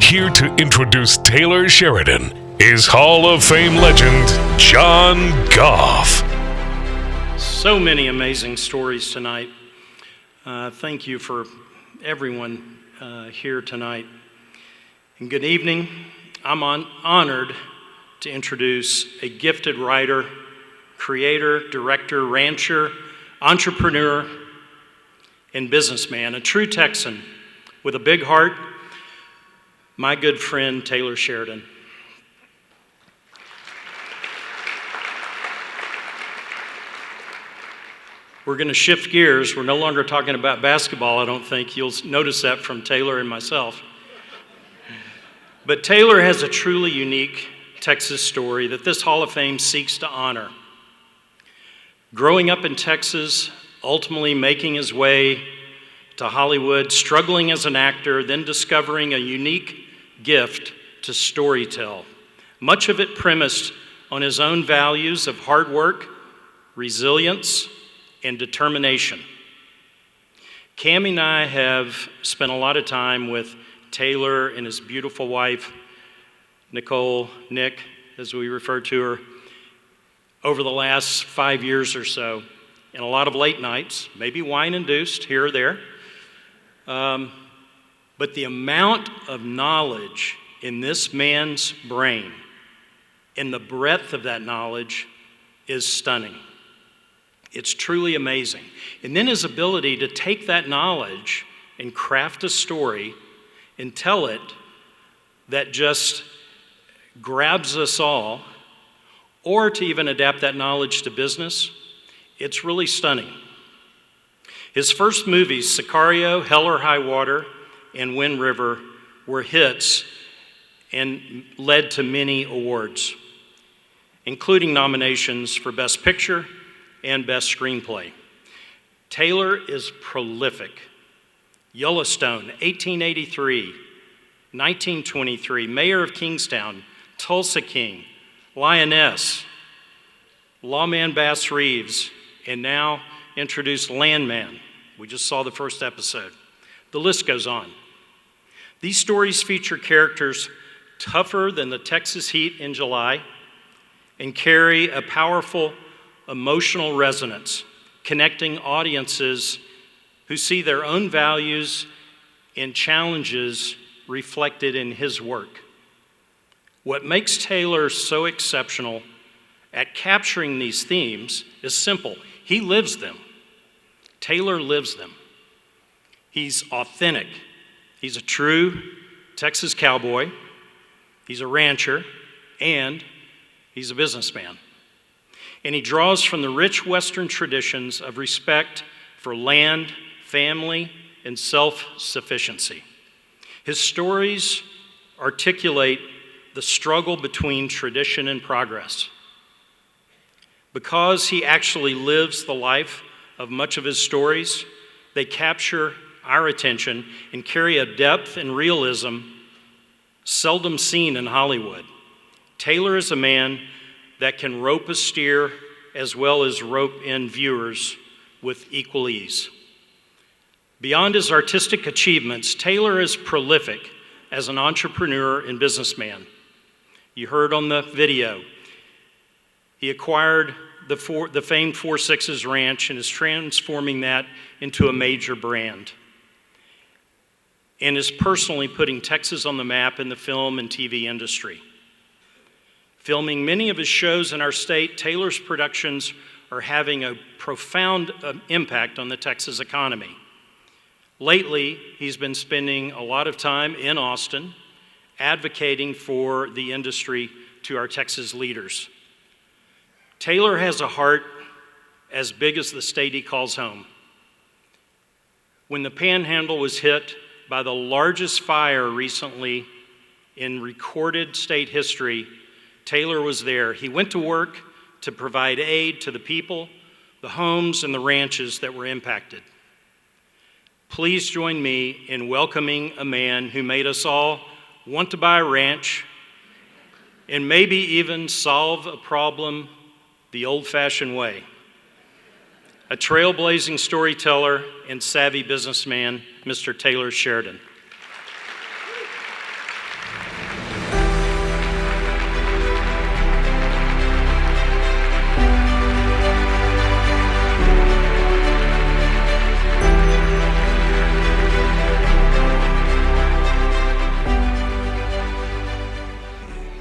Here to introduce Taylor Sheridan is Hall of Fame legend John Goff. So many amazing stories tonight. Thank you for everyone here tonight. And good evening. I'm honored to introduce a gifted writer, creator, director, rancher, entrepreneur, and businessman, a true Texan with a big heart, my good friend Taylor Sheridan. We're going to shift gears. We're no longer talking about basketball, I don't think. You'll notice that from Taylor and myself. But Taylor has a truly unique Texas story that this Hall of Fame seeks to honor. Growing up in Texas, ultimately making his way to Hollywood, struggling as an actor, then discovering a unique gift to storytell. Much of it premised on his own values of hard work, resilience, and determination. Cammie and I have spent a lot of time with Taylor and his beautiful wife, Nicole, Nick, as we refer to her, over the last 5 years or so, and a lot of late nights, maybe wine-induced here or there. But the amount of knowledge in this man's brain and the breadth of that knowledge is stunning. It's truly amazing. And then his ability to take that knowledge and craft a story and tell it that just grabs us all, or to even adapt that knowledge to business, it's really stunning. His first movies, Sicario, Hell or High Water, and Wind River, were hits and led to many awards, including nominations for Best Picture and Best Screenplay. Taylor is prolific. Yellowstone, 1883, 1923, Mayor of Kingstown, Tulsa King, Lioness, Lawman Bass Reeves, and now introduced Landman. We just saw the first episode. The list goes on. These stories feature characters tougher than the Texas heat in July and carry a powerful emotional resonance, connecting audiences who see their own values and challenges reflected in his work. What makes Taylor so exceptional at capturing these themes is simple. He lives them. Taylor lives them. He's authentic. He's a true Texas cowboy. He's a rancher, and he's a businessman. And he draws from the rich Western traditions of respect for land, family, and self-sufficiency. His stories articulate the struggle between tradition and progress. Because he actually lives the life of much of his stories, they capture our attention and carry a depth and realism seldom seen in Hollywood. Taylor is a man that can rope a steer as well as rope in viewers with equal ease. Beyond his artistic achievements, Taylor is prolific as an entrepreneur and businessman. You heard on the video, he acquired the famed 4 Sixes Ranch and is transforming that into a major brand, and is personally putting Texas on the map in the film and TV industry. Filming many of his shows in our state, Taylor's productions are having a profound impact on the Texas economy. Lately, he's been spending a lot of time in Austin advocating for the industry to our Texas leaders. Taylor has a heart as big as the state he calls home. When the Panhandle was hit by the largest fire recently in recorded state history, Taylor was there. He went to work to provide aid to the people, the homes, and the ranches that were impacted. Please join me in welcoming a man who made us all want to buy a ranch and maybe even solve a problem the old-fashioned way. A trailblazing storyteller and savvy businessman, Mr. Taylor Sheridan.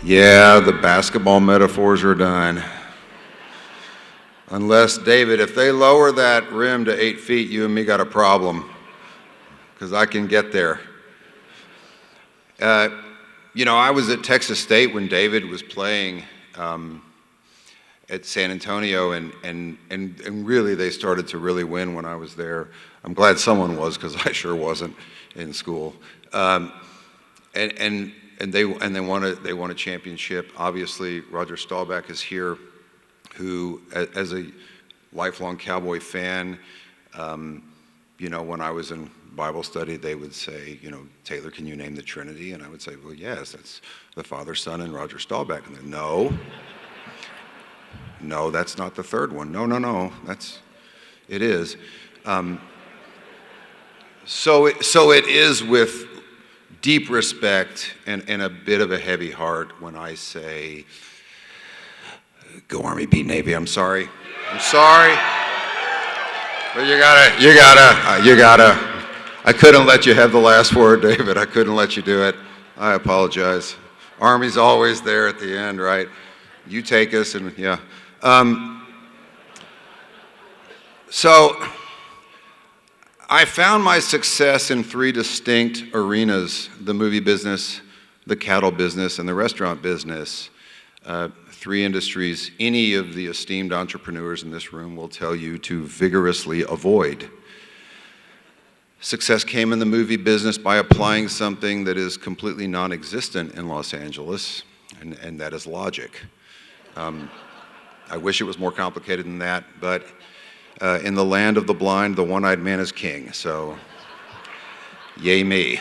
Yeah, the basketball metaphors are done. Unless, David, if they lower that rim to 8 feet, you and me got a problem, because I can get there. I was at Texas State when David was playing at San Antonio, and really they started to really win when I was there. I'm glad someone was, because I sure wasn't in school. And they won a championship. Obviously, Roger Staubach is here, who, as a lifelong Cowboy fan, when I was in Bible study, they would say, Taylor, can you name the Trinity? And I would say, well, yes, that's the Father, Son, and Roger Staubach. And they're, no, that's not the third one. No, it is. So it is with deep respect and a bit of a heavy heart when I say, go Army, beat Navy. I'm sorry. But you gotta. I couldn't let you have the last word, David. I couldn't let you do it. I apologize. Army's always there at the end, right? You take us, and yeah. So I found my success in 3 distinct arenas: the movie business, the cattle business, and the restaurant business. 3 industries any of the esteemed entrepreneurs in this room will tell you to vigorously avoid. Success came in the movie business by applying something that is completely non-existent in Los Angeles, and that is logic. I wish it was more complicated than that, but in the land of the blind, the one-eyed man is king, so yay me.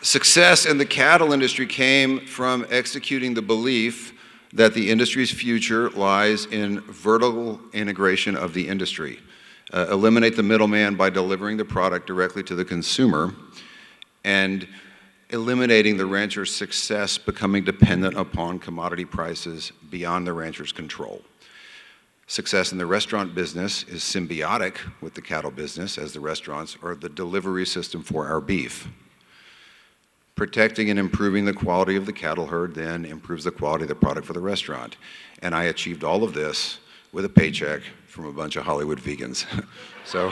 Success in the cattle industry came from executing the belief that the industry's future lies in vertical integration of the industry. Eliminate the middleman by delivering the product directly to the consumer, and eliminating the rancher's success becoming dependent upon commodity prices beyond the rancher's control. Success in the restaurant business is symbiotic with the cattle business, as the restaurants are the delivery system for our beef. Protecting and improving the quality of the cattle herd then improves the quality of the product for the restaurant. And I achieved all of this with a paycheck from a bunch of Hollywood vegans. So,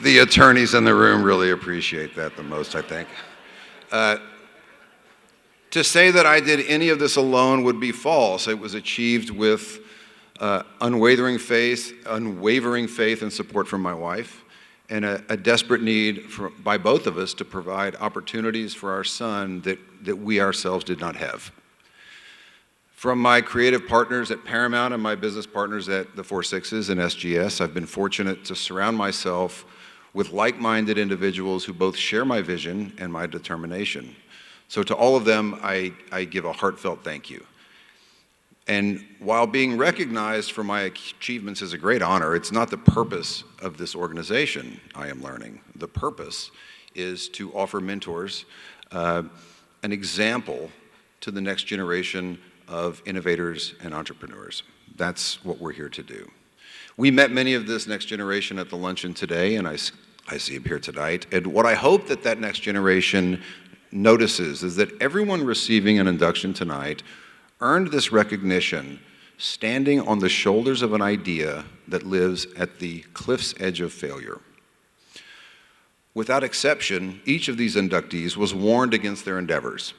the attorneys in the room really appreciate that the most, I think. To say that I did any of this alone would be false. It was achieved with unwavering faith and support from my wife, and a desperate need by both of us to provide opportunities for our son that we ourselves did not have. From my creative partners at Paramount and my business partners at the 4 Sixes and SGS, I've been fortunate to surround myself with like-minded individuals who both share my vision and my determination. So to all of them, I give a heartfelt thank you. And while being recognized for my achievements is a great honor, it's not the purpose of this organization, I am learning. The purpose is to offer mentors, an example to the next generation of innovators and entrepreneurs. That's what we're here to do. We met many of this next generation at the luncheon today, and I see them here tonight. And what I hope that next generation notices is that everyone receiving an induction tonight earned this recognition standing on the shoulders of an idea that lives at the cliff's edge of failure. Without exception, each of these inductees was warned against their endeavors,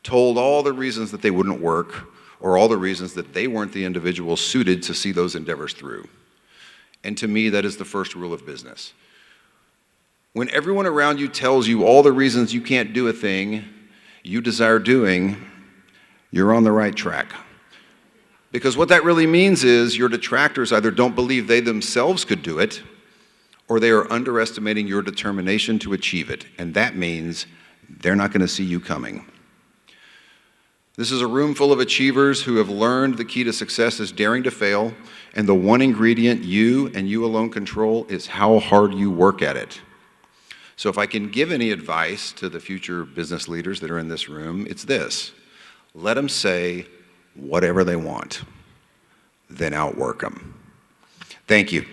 told all the reasons that they wouldn't work, or all the reasons that they weren't the individual suited to see those endeavors through. And to me, that is the first rule of business. When everyone around you tells you all the reasons you can't do a thing you desire doing, you're on the right track. Because what that really means is your detractors either don't believe they themselves could do it, or they are underestimating your determination to achieve it. And that means they're not going to see you coming. This is a room full of achievers who have learned the key to success is daring to fail, and the one ingredient you and you alone control is how hard you work at it. So if I can give any advice to the future business leaders that are in this room, it's this: Let them say whatever they want, then outwork them. Thank you.